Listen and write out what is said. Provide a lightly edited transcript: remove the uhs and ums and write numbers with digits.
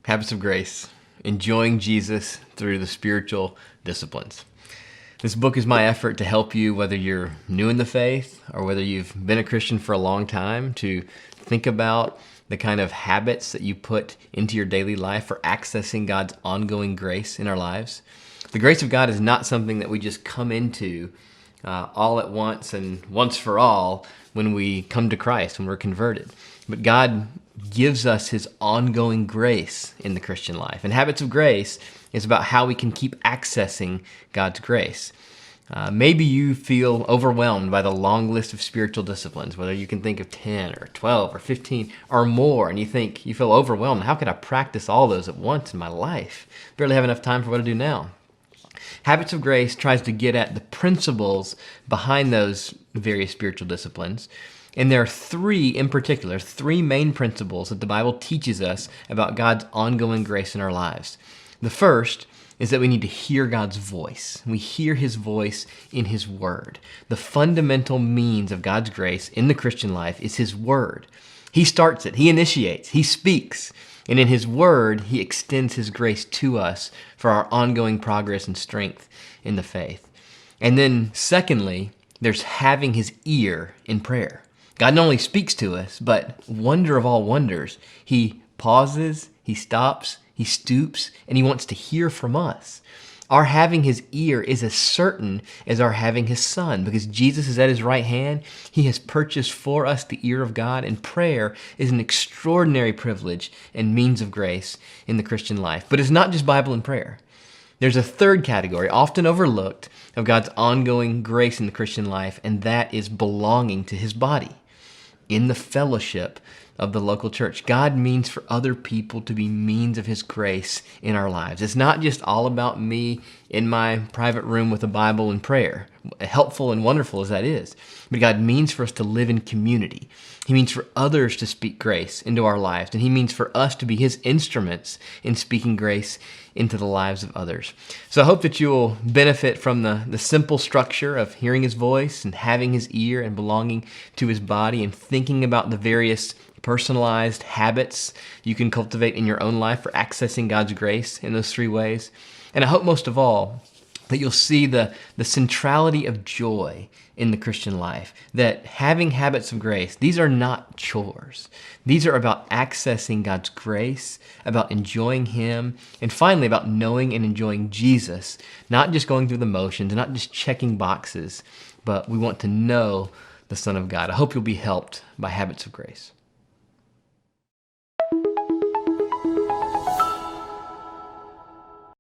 Habits of Grace, enjoying Jesus through the spiritual disciplines. This book is my effort to help you, whether you're new in the faith or whether you've been a Christian for a long time, to think about the kind of habits that you put into your daily life for accessing God's ongoing grace in our lives. The grace of God is not something that we just come into all at once and once for all when we come to Christ, when we're converted. But God gives us His ongoing grace in the Christian life. And Habits of Grace is about how we can keep accessing God's grace. Maybe you feel overwhelmed by the long list of spiritual disciplines, whether you can think of 10 or 12 or 15 or more, and you feel overwhelmed. How could I practice all those at once in my life? Barely have enough time for what I do now. Habits of Grace tries to get at the principles behind those various spiritual disciplines. And there are three main principles that the Bible teaches us about God's ongoing grace in our lives. The first is that we need to hear God's voice. We hear His voice in His Word. The fundamental means of God's grace in the Christian life is His Word. He starts it. He initiates. He speaks. And in His Word, He extends His grace to us for our ongoing progress and strength in the faith. And then secondly, there's having His ear in prayer. God not only speaks to us, but wonder of all wonders, He pauses, He stops, He stoops, and He wants to hear from us. Our having His ear is as certain as our having His Son, because Jesus is at His right hand. He has purchased for us the ear of God, and prayer is an extraordinary privilege and means of grace in the Christian life. But it's not just Bible and prayer. There's a third category, often overlooked, of God's ongoing grace in the Christian life, and that is belonging to His body in the fellowship of the local church. God means for other people to be means of His grace in our lives. It's not just all about me in my private room with a Bible and prayer, helpful and wonderful as that is. But God means for us to live in community. He means for others to speak grace into our lives, and He means for us to be His instruments in speaking grace into the lives of others. So I hope that you will benefit from the simple structure of hearing His voice and having His ear and belonging to His body and thinking about the various personalized habits you can cultivate in your own life for accessing God's grace in those three ways. And I hope most of all that you'll see the centrality of joy in the Christian life, that having habits of grace, these are not chores. These are about accessing God's grace, about enjoying Him, and finally about knowing and enjoying Jesus, not just going through the motions, not just checking boxes, but we want to know the Son of God. I hope you'll be helped by Habits of Grace.